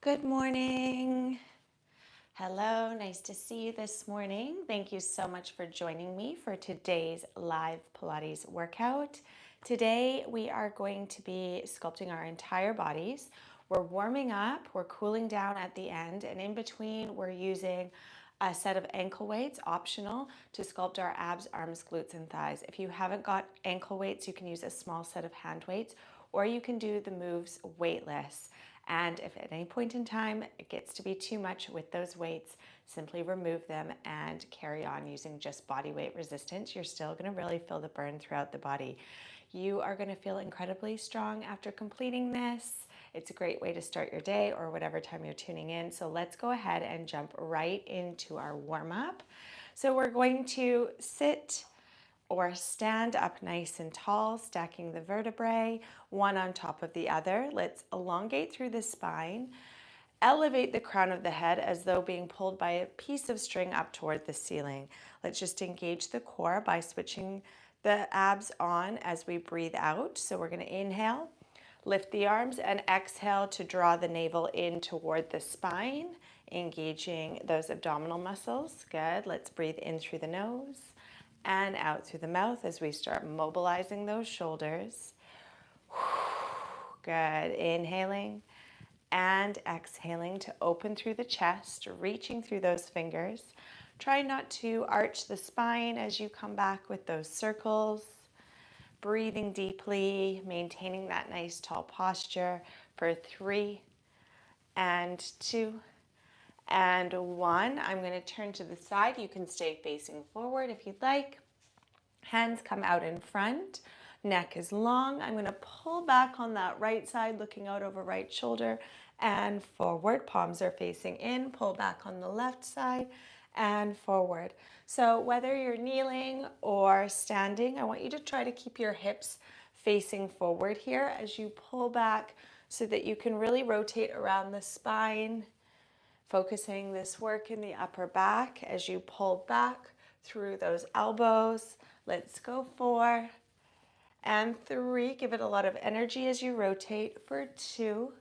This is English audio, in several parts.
Good morning. Hello, nice to see you this morning. Thank you so much for joining me for today's live Pilates workout. Today we are going to be sculpting our entire bodies. We're warming up, we're cooling down at the end, and in between we're using a set of ankle weights, optional, to sculpt our abs, arms, glutes, and thighs. If you haven't got ankle weights, you can use a small set of hand weights, or you can do the moves weightless. And if at any point in time it gets to be too much with those weights, simply remove them and carry on using just body weight resistance. You're still going to really feel the burn throughout the body. You are going to feel incredibly strong after completing this. It's a great way to start your day or whatever time you're tuning in. So let's go ahead and jump right into our warm-up. So we're going to sit or stand up nice and tall, stacking the vertebrae, one on top of the other. Let's elongate through the spine. Elevate the crown of the head as though being pulled by a piece of string up toward the ceiling. Let's just engage the core by switching the abs on as we breathe out. So we're going to inhale, lift the arms, and exhale to draw the navel in toward the spine, engaging those abdominal muscles. Good. Let's breathe in through the nose and out through the mouth as we start mobilizing those shoulders. Good. Inhaling and exhaling to open through the chest, reaching through those fingers. Try not to arch the spine as you come back with those circles. Breathing deeply, maintaining that nice tall posture for 3 and 2 and 1. I'm going to turn to the side. You can stay facing forward if you'd like. Hands come out in front. Neck is long. I'm going to pull back on that right side, looking out over right shoulder and forward. Palms are facing in. Pull back on the left side and forward. So whether you're kneeling or standing, I want you to try to keep your hips facing forward here as you pull back so that you can really rotate around the spine, focusing this work in the upper back as you pull back through those elbows. Let's go 4 and 3. Give it a lot of energy as you rotate for 2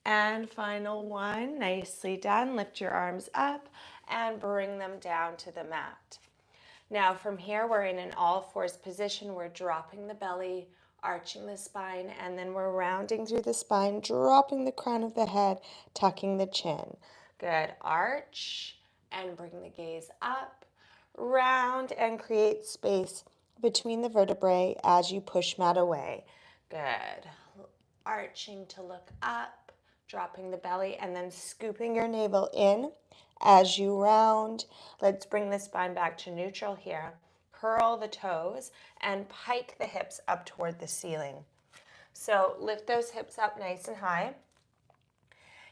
and final 1. Nicely done. Lift your arms up and bring them down to the mat. Now from here, we're in an all fours position. We're dropping the belly, arching the spine, and then we're rounding through the spine, dropping the crown of the head, tucking the chin. Good. Arch and bring the gaze up, round and create space between the vertebrae as you push mat away. Good. Arching to look up, dropping the belly, and then scooping your navel in as you round. Let's bring the spine back to neutral here. Curl the toes and pike the hips up toward the ceiling. So lift those hips up nice and high.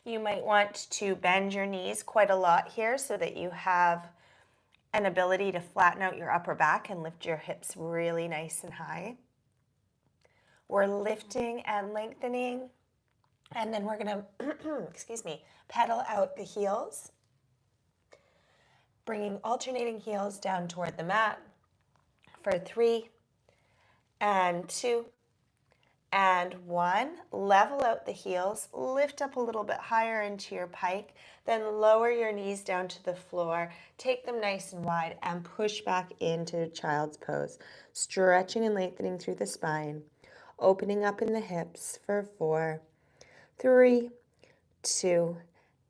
You might want to bend your knees quite a lot here so that you have an ability to flatten out your upper back and lift your hips really nice and high. We're lifting and lengthening, and then we're going to, excuse me, pedal out the heels, bringing alternating heels down toward the mat for 3 and 2 and 1. Level out the heels, lift up a little bit higher into your pike, then lower your knees down to the floor, take them nice and wide, and push back into child's pose, stretching and lengthening through the spine, opening up in the hips for 4, 3, 2,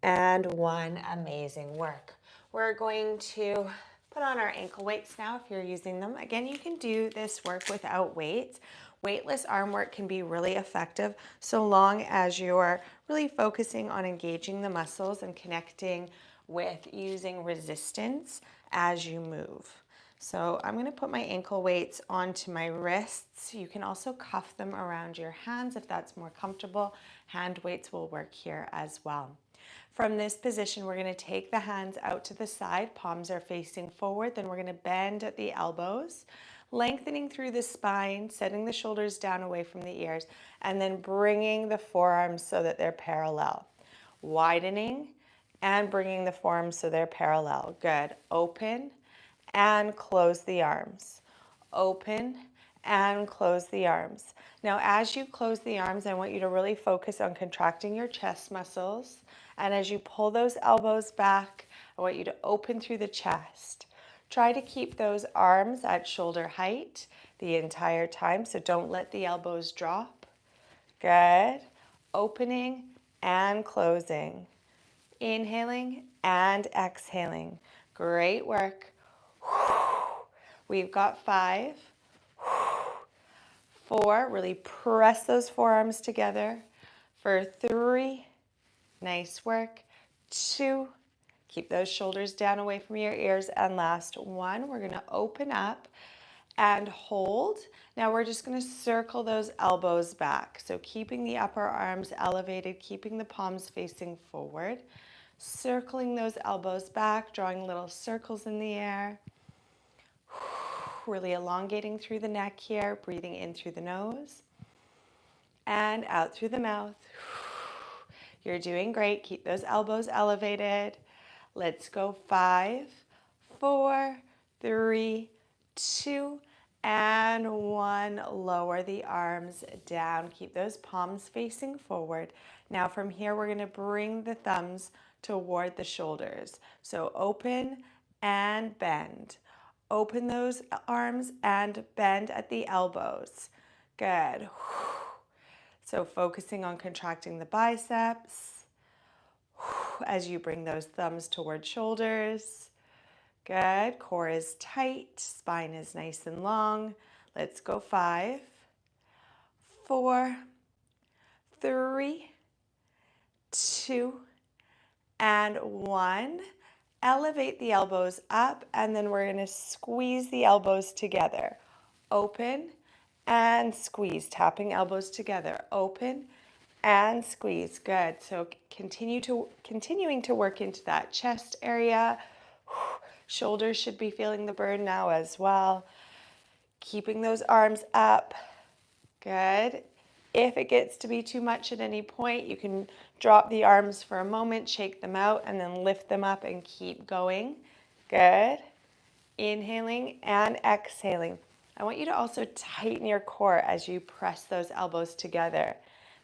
and 1. Amazing work. We're going to put on our ankle weights now if you're using them. Again, you can do this work without weights. Weightless arm work can be really effective so long as you're really focusing on engaging the muscles and connecting with using resistance as you move. So I'm going to put my ankle weights onto my wrists. You can also cuff them around your hands if that's more comfortable. Hand weights will work here as well. From this position, we're going to take the hands out to the side. Palms are facing forward. Then we're going to bend at the elbows, lengthening through the spine, setting the shoulders down away from the ears, and then bringing the forearms so that they're parallel. Widening and bringing the forearms so they're parallel. Good. Open and close the arms. Open and close the arms. Now, as you close the arms, I want you to really focus on contracting your chest muscles. And as you pull those elbows back, I want you to open through the chest. Try to keep those arms at shoulder height the entire time, so don't let the elbows drop. Good. Opening and closing. Inhaling and exhaling. Great work. We've got 5, 4, really press those forearms together. For 3, nice work. 2, keep those shoulders down away from your ears. And last 1, we're gonna open up and hold. Now we're just gonna circle those elbows back. So keeping the upper arms elevated, keeping the palms facing forward, circling those elbows back, drawing little circles in the air. Really elongating through the neck here, breathing in through the nose and out through the mouth. You're doing great. Keep those elbows elevated. Let's go 5, 4, 3, 2, and 1. Lower the arms down. Keep those palms facing forward. Now from here, we're going to bring the thumbs toward the shoulders. So open and bend. Open those arms and bend at the elbows. Good. So focusing on contracting the biceps as you bring those thumbs toward shoulders. Good. Core is tight. Spine is nice and long. Let's go 5, 4, 3, 2, and 1. Elevate the elbows up, and then we're going to squeeze the elbows together. Open and squeeze, tapping elbows together. Open and squeeze. Good. So continuing to work into that chest area. Shoulders should be feeling the burn now as well. Keeping those arms up. Good. If it gets to be too much at any point, you can drop the arms for a moment, shake them out, and then lift them up and keep going. Good. Inhaling and exhaling. I want you to also tighten your core as you press those elbows together.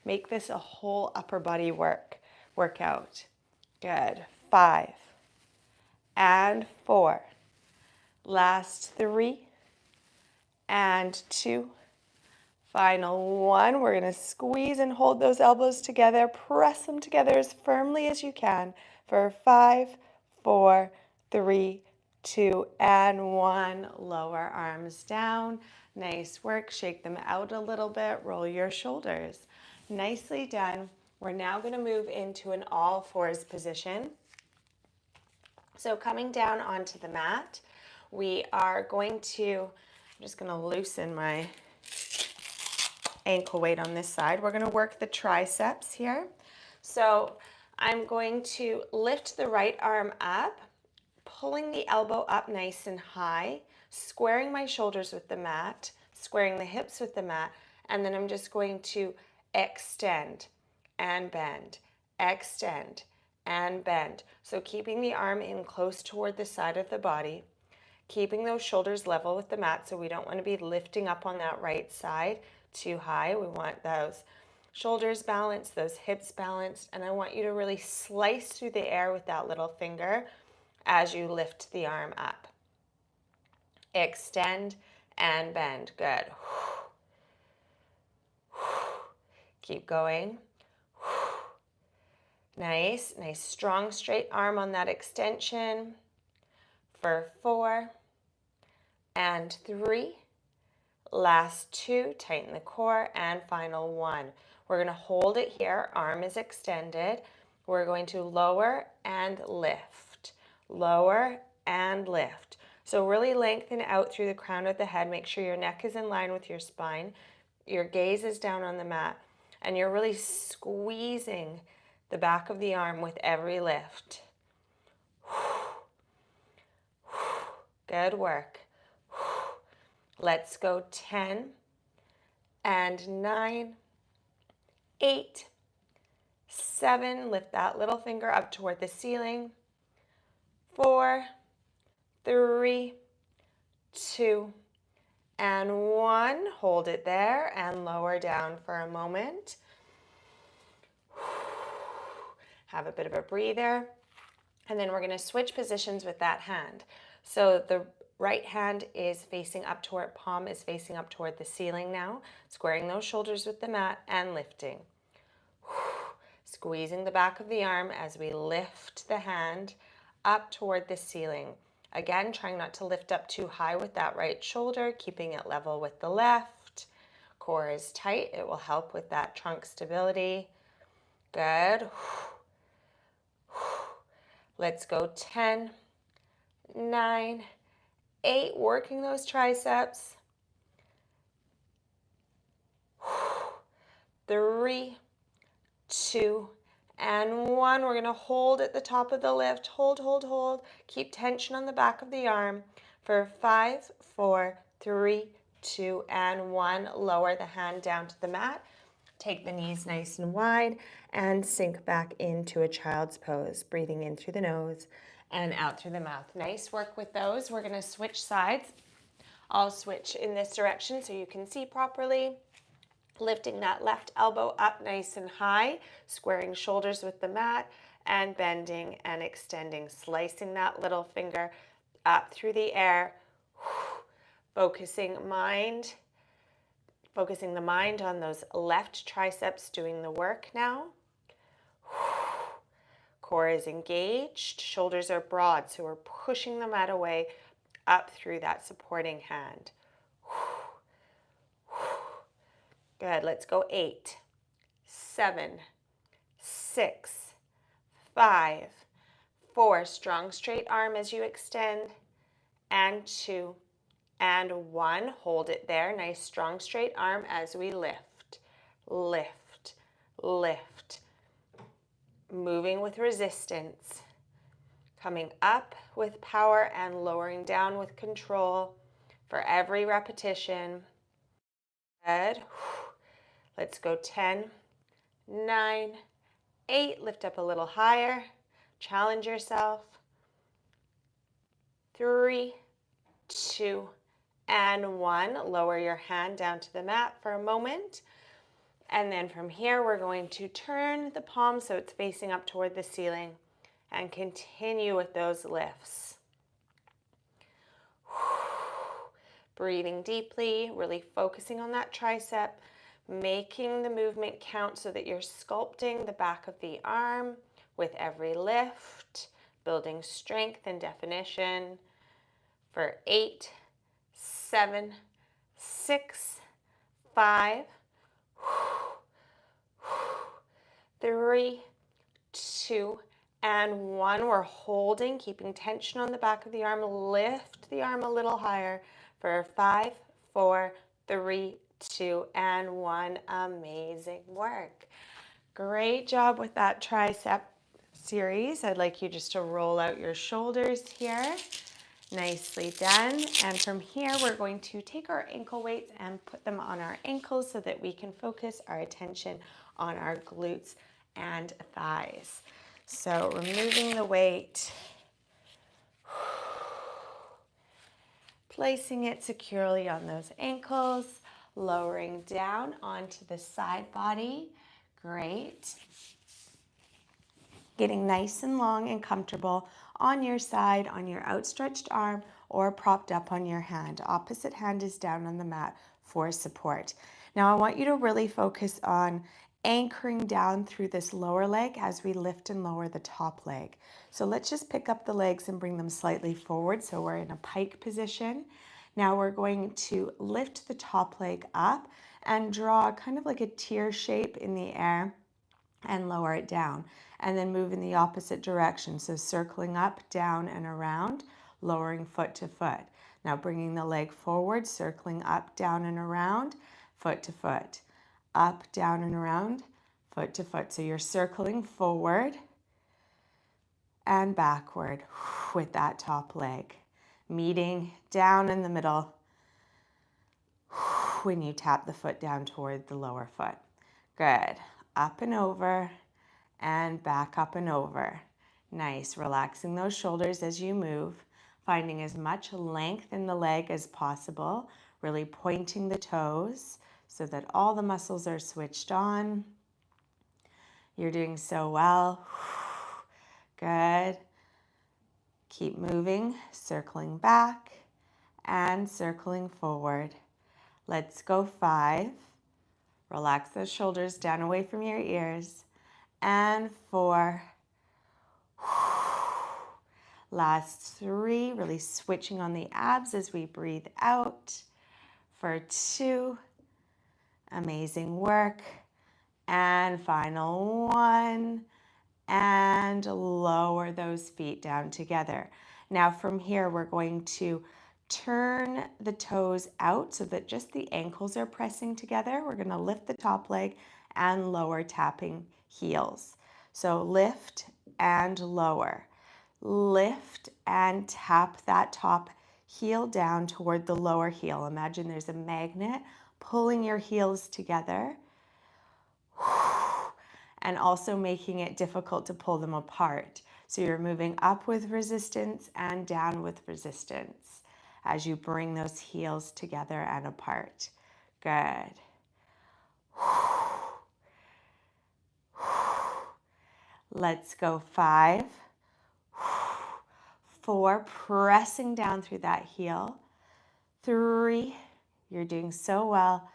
Make this a whole upper body workout. Good. 5 and 4. Last 3 and 2. Final 1. We're going to squeeze and hold those elbows together. Press them together as firmly as you can for 5, 4, 3, 2, and 1. Lower arms down. Nice work. Shake them out a little bit. Roll your shoulders. Nicely done. We're now going to move into an all fours position. So coming down onto the mat, we are going to, I'm just going to loosen my ankle weight on this side. We're going to work the triceps here. So I'm going to lift the right arm up, pulling the elbow up nice and high, squaring my shoulders with the mat, squaring the hips with the mat, and then I'm just going to extend and bend, extend and bend. So keeping the arm in close toward the side of the body, keeping those shoulders level with the mat, so we don't want to be lifting up on that right side too high. We want those shoulders balanced, those hips balanced, and I want you to really slice through the air with that little finger as you lift the arm up. Extend and bend. Good. Keep going. Nice, nice, strong, straight arm on that extension. For 4 and 3. Last 2, tighten the core, and final 1. We're going to hold it here. Arm is extended. We're going to lower and lift. Lower and lift. So really lengthen out through the crown of the head. Make sure your neck is in line with your spine. Your gaze is down on the mat. And you're really squeezing the back of the arm with every lift. Good work. Let's go 10 and 9, 8, 7. Lift that little finger up toward the ceiling. 4, 3, 2, and 1. Hold it there and lower down for a moment. Have a bit of a breather. And then we're going to switch positions with that hand. So the right hand is facing up toward, palm is facing up toward the ceiling now. Squaring those shoulders with the mat and lifting. Squeezing the back of the arm as we lift the hand up toward the ceiling. Again, trying not to lift up too high with that right shoulder, keeping it level with the left. Core is tight. It will help with that trunk stability. Good. Let's go 10, 9, 8. Working those triceps. 3, 2, and 1. We're going to hold at the top of the lift. Hold, hold, hold. Keep tension on the back of the arm for 5, 4, 3, 2, and 1. Lower the hand down to the mat. Take the knees nice and wide and sink back into a child's pose. Breathing in through the nose and out through the mouth. Nice work with those. We're going to switch sides. I'll switch in this direction so you can see properly. Lifting that left elbow up nice and high, squaring shoulders with the mat, and bending and extending, slicing that little finger up through the air, focusing the mind on those left triceps doing the work now. Core is engaged, shoulders are broad, so we're pushing the mat away up through that supporting hand. Good, let's go 8, 7, 6, 5, 4. Strong straight arm as you extend, and 2, and 1. Hold it there. Nice strong straight arm as we lift, lift, lift. Moving with resistance. Coming up with power and lowering down with control for every repetition. Good. Let's go 10, 9, 8. Lift up a little higher. Challenge yourself. 3, 2, and 1. Lower your hand down to the mat for a moment. And then from here, we're going to turn the palm so it's facing up toward the ceiling and continue with those lifts. Breathing deeply, really focusing on that tricep, making the movement count so that you're sculpting the back of the arm with every lift, building strength and definition for 8, 7, 6, 5, 3, 2, and 1. We're holding, keeping tension on the back of the arm. Lift the arm a little higher for 5, 4, 3, 2, and 1. Amazing work. Great job with that tricep series. I'd like you just to roll out your shoulders here. Nicely done. And from here, we're going to take our ankle weights and put them on our ankles so that we can focus our attention on our glutes and thighs. So removing the weight, placing it securely on those ankles, lowering down onto the side body. Great. Getting nice and long and comfortable on your side, on your outstretched arm, or propped up on your hand. Opposite hand is down on the mat for support. Now I want you to really focus on anchoring down through this lower leg as we lift and lower the top leg. So let's just pick up the legs and bring them slightly forward so we're in a pike position. Now we're going to lift the top leg up and draw kind of like a tear shape in the air and lower it down, and then move in the opposite direction. So circling up, down, and around, lowering foot to foot. Now bringing the leg forward, circling up, down, and around, foot to foot. Up, down, and around, foot to foot. So you're circling forward and backward with that top leg. Meeting down in the middle when you tap the foot down toward the lower foot. Good. Up and over and back up and over. Nice. Relaxing those shoulders as you move, finding as much length in the leg as possible. Really pointing the toes so that all the muscles are switched on. You're doing so well. Good. Keep moving, circling back and circling forward. Let's go 5. Relax those shoulders down away from your ears. And 4. Last 3, really switching on the abs as we breathe out. For 2, amazing work. And final 1. And lower those feet down together. Now from here, we're going to turn the toes out so that just the ankles are pressing together. We're going to lift the top leg and lower, tapping heels. So lift and lower. Lift and tap that top heel down toward the lower heel. Imagine there's a magnet pulling your heels together and also making it difficult to pull them apart. So you're moving up with resistance and down with resistance as you bring those heels together and apart. Good. Let's go 5, 4, pressing down through that heel. 3, you're doing so well.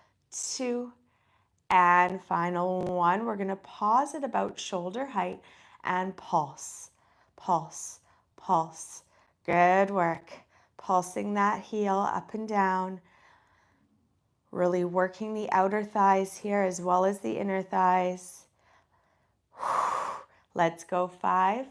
2, and final 1. We're going to pause at about shoulder height and pulse, pulse, pulse. Good work. Pulsing that heel up and down. Really working the outer thighs here as well as the inner thighs. Let's go 5,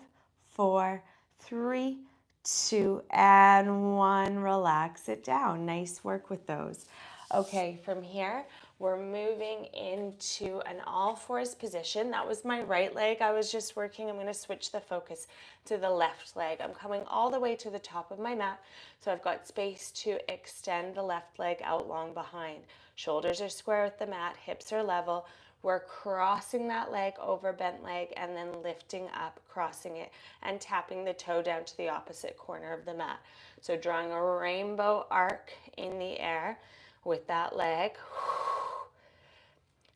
4, 3, 2, and 1. Relax it down. Nice work with those. Okay, from here, we're moving into an all fours position. That was my right leg I was just working. I'm going to switch the focus to the left leg. I'm coming all the way to the top of my mat, so I've got space to extend the left leg out long behind. Shoulders are square with the mat, hips are level. We're crossing that leg over bent leg and then lifting up, crossing it, and tapping the toe down to the opposite corner of the mat. So drawing a rainbow arc in the air with that leg.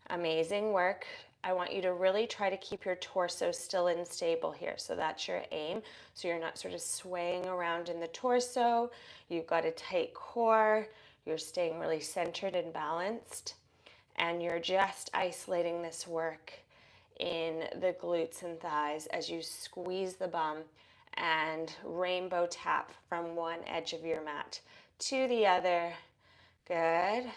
Amazing work. I want you to really try to keep your torso still and stable here. So that's your aim. So you're not sort of swaying around in the torso. You've got a tight core. You're staying really centered and balanced. And you're just isolating this work in the glutes and thighs as you squeeze the bum and rainbow tap from one edge of your mat to the other. Good.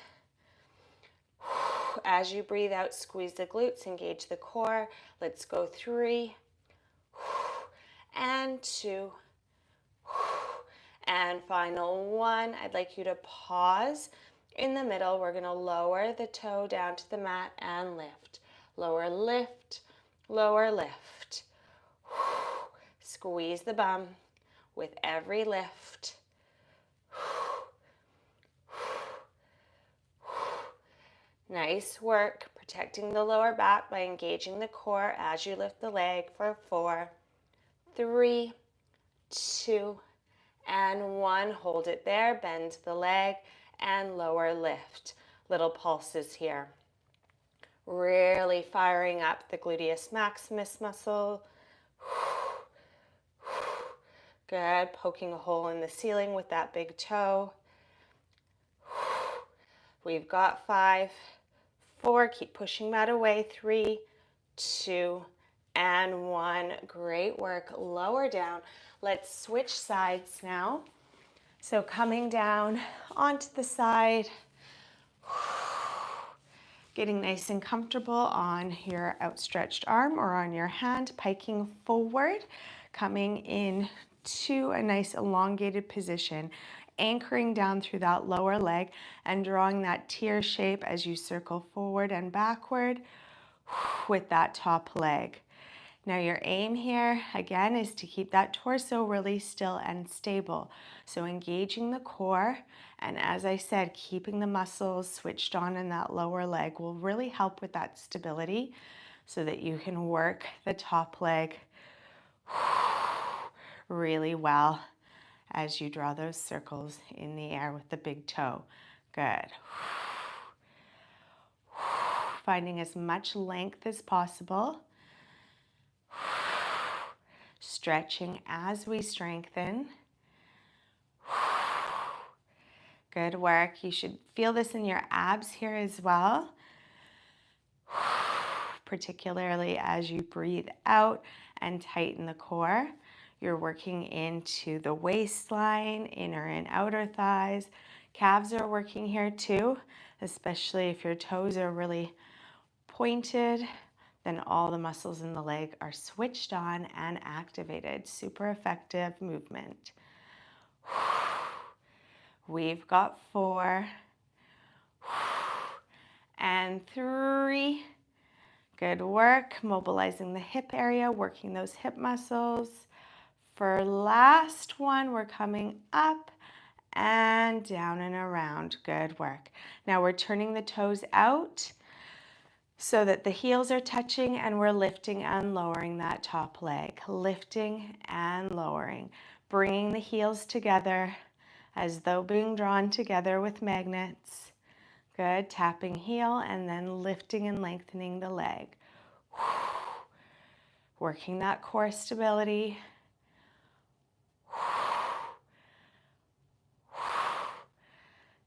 As you breathe out, squeeze the glutes, engage the core. Let's go 3 and 2 and final 1. I'd like you to pause. In the middle, we're going to lower the toe down to the mat and lift. Lower, lift, lower, lift. Squeeze the bum with every lift. Nice work, protecting the lower back by engaging the core as you lift the leg for 4, 3, 2, and 1. Hold it there, bend the leg, and lower lift. Little pulses here. Really firing up the gluteus maximus muscle. Good, poking a hole in the ceiling with that big toe. We've got 5, 4, keep pushing that away. 3, 2, and 1. Great work. Lower down. Let's switch sides now. So coming down onto the side, getting nice and comfortable on your outstretched arm or on your hand, piking forward, coming in to a nice elongated position, anchoring down through that lower leg and drawing that tear shape as you circle forward and backward with that top leg. Now your aim here, again, is to keep that torso really still and stable. So engaging the core, and as I said, keeping the muscles switched on in that lower leg will really help with that stability so that you can work the top leg really well as you draw those circles in the air with the big toe. Good. Finding as much length as possible. Stretching as we strengthen. Good work. You should feel this in your abs here as well, particularly as you breathe out and tighten the core. You're working into the waistline, inner and outer thighs. Calves are working here too, especially if your toes are really pointed, then all the muscles in the leg are switched on and activated. Super effective movement. We've got 4 and 3. Good work. Mobilizing the hip area, working those hip muscles. For last one, we're coming up and down and around. Good work. Now we're turning the toes out so that the heels are touching, and we're lifting and lowering that top leg. Lifting and lowering. Bringing the heels together as though being drawn together with magnets. Good. Tapping heel and then lifting and lengthening the leg. Working that core stability.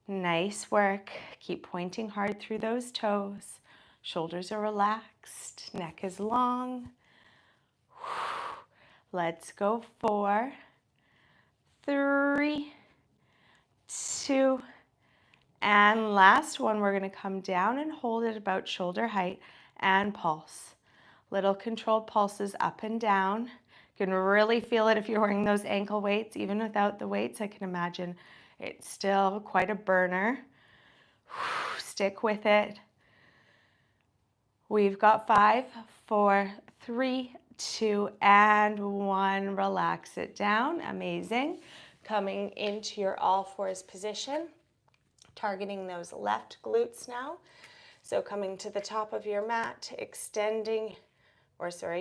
Nice work. Keep pointing hard through those toes. Shoulders are relaxed. Neck is long. Let's go. 4, 3, 2, and last one. We're going to come down and hold it about shoulder height and pulse. Little controlled pulses up and down. You can really feel it if you're wearing those ankle weights. Even without the weights, I can imagine it's still quite a burner. Stick with it. We've got 5, 4, 3, 2, and 1. Relax it down. Amazing. Coming into your all fours position, targeting those left glutes now. So coming to the top of your mat,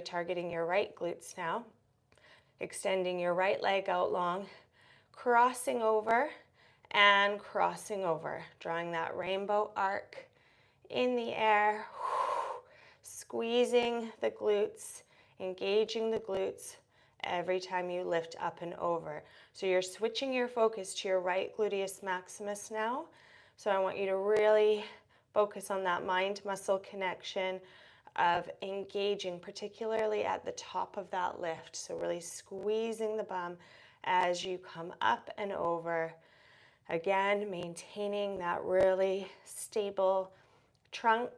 targeting your right glutes now. Extending your right leg out long, crossing over and crossing over, drawing that rainbow arc in the air, squeezing the glutes, engaging the glutes every time you lift up and over. So you're switching your focus to your right gluteus maximus now. So I want you to really focus on that mind-muscle connection of engaging, particularly at the top of that lift. So really squeezing the bum as you come up and over. Again, maintaining that really stable trunk,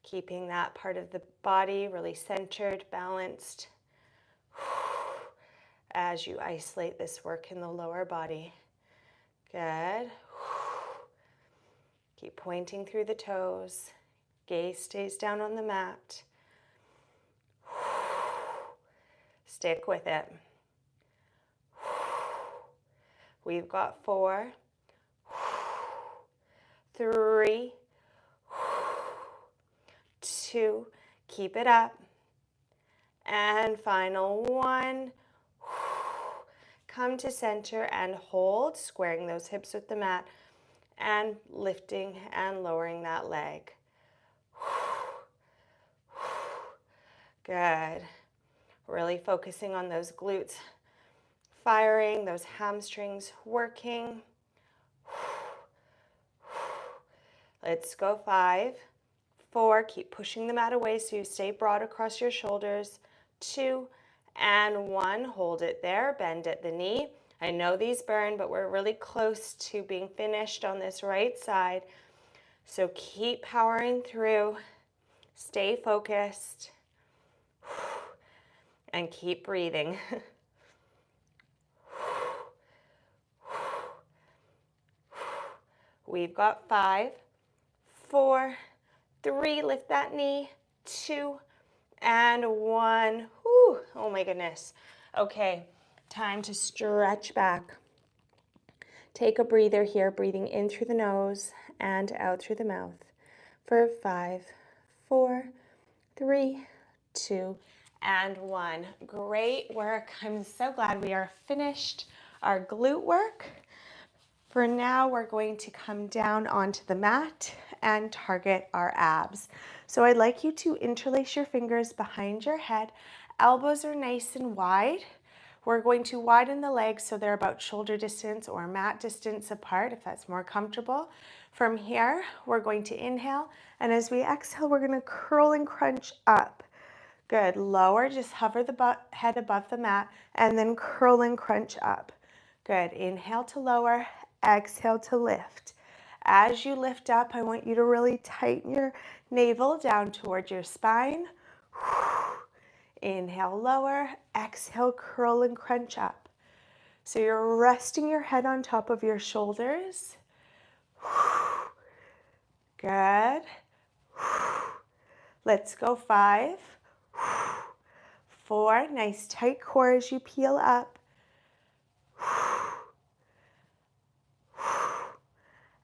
keeping that part of the body really centered, balanced, as you isolate this work in the lower body. Good. Keep pointing through the toes. Gaze stays down on the mat. Stick with it. We've got 4, 3, 2, keep it up. And final 1. Come to center and hold, squaring those hips with the mat and lifting and lowering that leg. Good. Really focusing on those glutes firing, those hamstrings working. Let's go. 5, 4, keep pushing the mat away so you stay broad across your shoulders. 2 and 1, hold it there, bend at the knee. I know these burn, but we're really close to being finished on this right side. So keep powering through, stay focused, and keep breathing. We've got 5, 4, 3, lift that knee, 2, and 1. Whew, oh my goodness. Okay, time to stretch back. Take a breather here, breathing in through the nose and out through the mouth for 5, 4, 3, 2, and 1. Great work. I'm so glad we are finished our glute work. For now, we're going to come down onto the mat and target our abs. So I'd like you to interlace your fingers behind your head. Elbows are nice and wide. We're going to widen the legs so they're about shoulder distance or mat distance apart, if that's more comfortable. From here, we're going to inhale, and as we exhale, we're going to curl and crunch up. Good. Lower, just hover the head above the mat, and then curl and crunch up. Good. Inhale to lower, exhale to lift. As you lift up, I want you to really tighten your navel down towards your spine. Inhale, lower, exhale, curl and crunch up. So you're resting your head on top of your shoulders. Good. Let's go 5, 4, nice tight core as you peel up.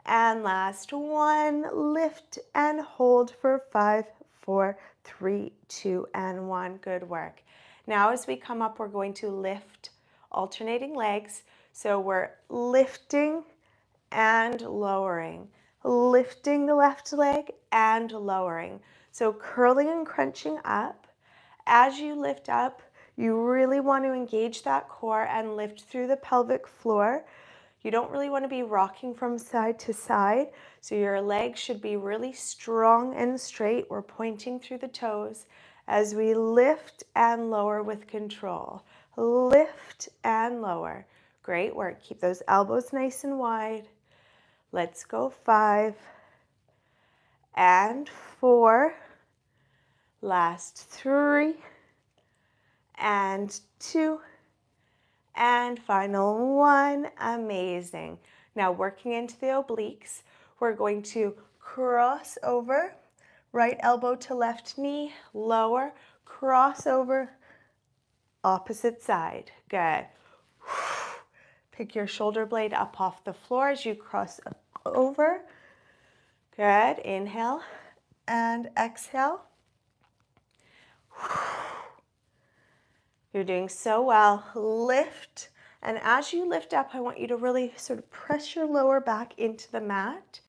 And last 1, lift and hold for 5, 4, 3, 2, and 1. Good work. Now as we come up, we're going to lift alternating legs. So we're lifting and lowering. Lifting the left leg and lowering. So curling and crunching up. As you lift up, you really want to engage that core and lift through the pelvic floor. You don't really want to be rocking from side to side, so your legs should be really strong and straight. We're pointing through the toes as we lift and lower with control. Lift and lower. Great work. Keep those elbows nice and wide. Let's go 5 and 4. Last 3 and 2. And final 1. Amazing. Now working into the obliques, we're going to cross over, right elbow to left knee, lower, cross over, opposite side. Good. Pick your shoulder blade up off the floor as you cross over. Good. Inhale and exhale. You're doing so well. Lift, and as you lift up, I want you to really sort of press your lower back into the mat.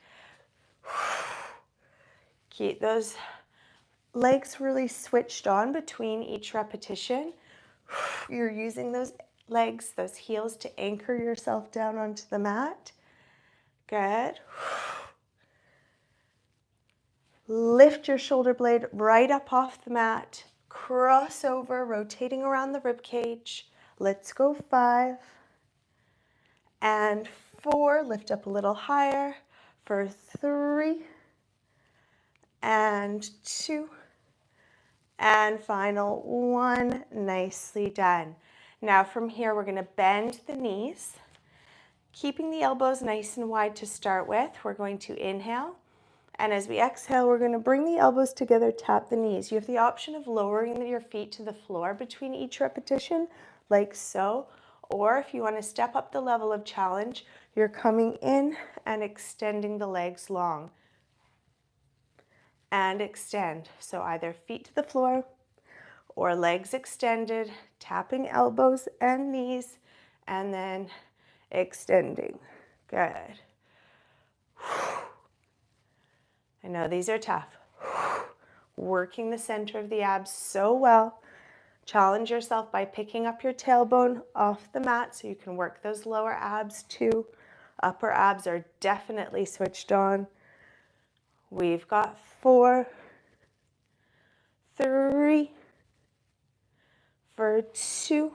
Keep those legs really switched on between each repetition. You're using those legs, those heels to anchor yourself down onto the mat. Good. Lift your shoulder blade right up off the mat. Cross over, rotating around the rib cage. Let's go 5 and 4. Lift up a little higher for 3 and 2 and final 1. Nicely done. Now from here, we're going to bend the knees, keeping the elbows nice and wide to start with. We're going to inhale. And as we exhale, we're going to bring the elbows together, tap the knees. You have the option of lowering your feet to the floor between each repetition, like so. Or if you want to step up the level of challenge, you're coming in and extending the legs long. And extend. So either feet to the floor or legs extended, tapping elbows and knees, and then extending. Good. I know these are tough. Working the center of the abs so well. Challenge yourself by picking up your tailbone off the mat so you can work those lower abs too. Upper abs are definitely switched on. We've got 4, 3, for 2,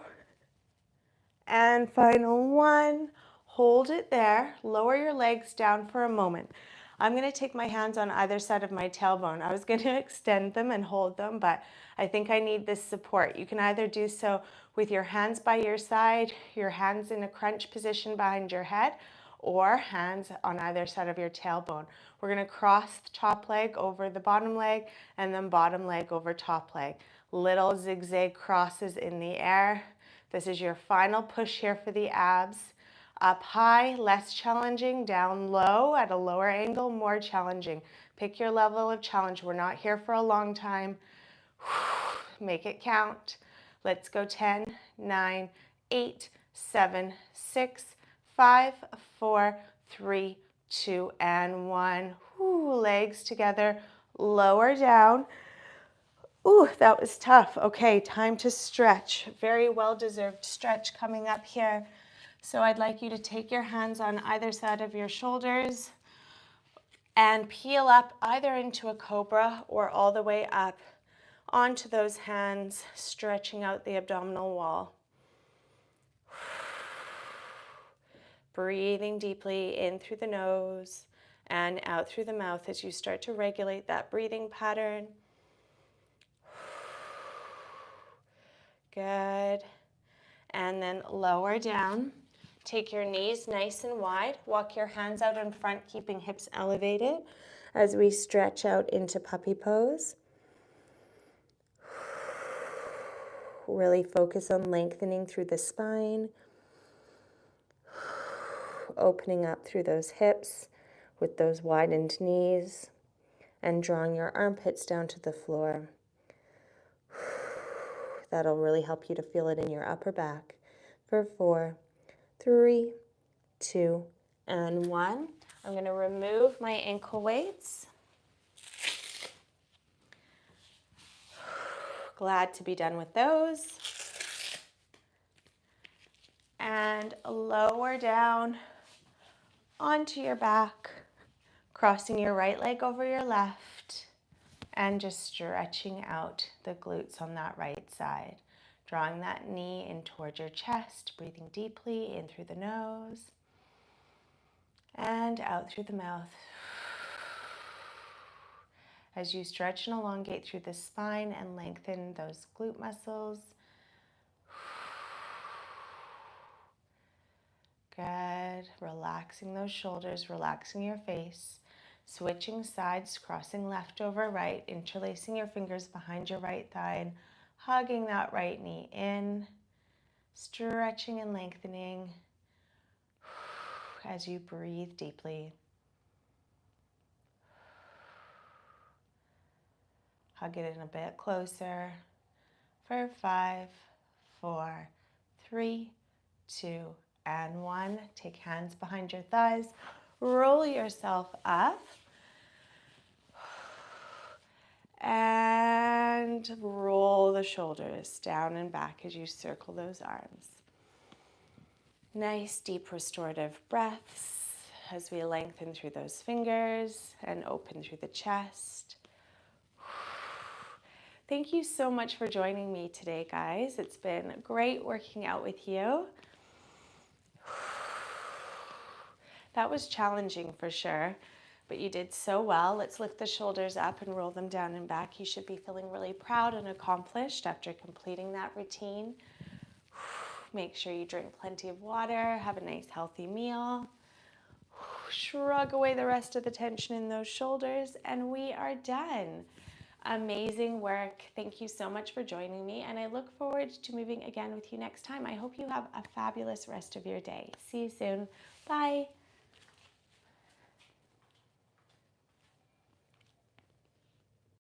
and final 1. Hold it there. Lower your legs down for a moment. I'm going to take my hands on either side of my tailbone. I was going to extend them and hold them, but I think I need this support. You can either do so with your hands by your side, your hands in a crunch position behind your head, or hands on either side of your tailbone. We're going to cross the top leg over the bottom leg, and then bottom leg over top leg. Little zigzag crosses in the air. This is your final push here for the abs. Up high, less challenging. Down low, at a lower angle, more challenging. Pick your level of challenge. We're not here for a long time. Make it count. Let's go 10, 9, 8, 7, 6, 5, 4, 3, 2, and 1. Ooh, legs together, lower down. Ooh, that was tough. Okay, time to stretch. Very well-deserved stretch coming up here. So I'd like you to take your hands on either side of your shoulders and peel up either into a cobra or all the way up onto those hands, stretching out the abdominal wall. Breathing deeply in through the nose and out through the mouth as you start to regulate that breathing pattern. Good. And then lower down. Take your knees nice and wide. Walk your hands out in front, keeping hips elevated as we stretch out into puppy pose. Really focus on lengthening through the spine. Opening up through those hips with those widened knees and drawing your armpits down to the floor. That'll really help you to feel it in your upper back. For 4, 3, 2, and 1. I'm going to remove my ankle weights. Glad to be done with those. And lower down onto your back, crossing your right leg over your left, and just stretching out the glutes on that right side. Drawing that knee in towards your chest, breathing deeply in through the nose and out through the mouth. As you stretch and elongate through the spine and lengthen those glute muscles. Good. Relaxing those shoulders, relaxing your face. Switching sides, crossing left over right, interlacing your fingers behind your right thigh and hugging that right knee in, stretching and lengthening as you breathe deeply. Hug it in a bit closer for 5, 4, 3, 2, and 1. Take hands behind your thighs, roll yourself up. And roll the shoulders down and back as you circle those arms. Nice deep restorative breaths as we lengthen through those fingers and open through the chest. Thank you so much for joining me today, guys. It's been great working out with you. That was challenging for sure. But you did so well. Let's lift the shoulders up and roll them down and back. You should be feeling really proud and accomplished after completing that routine. Make sure you drink plenty of water, have a nice healthy meal. Shrug away the rest of the tension in those shoulders, and we are done. Amazing work. Thank you so much for joining me, and I look forward to moving again with you next time. I hope you have a fabulous rest of your day. See you soon. Bye.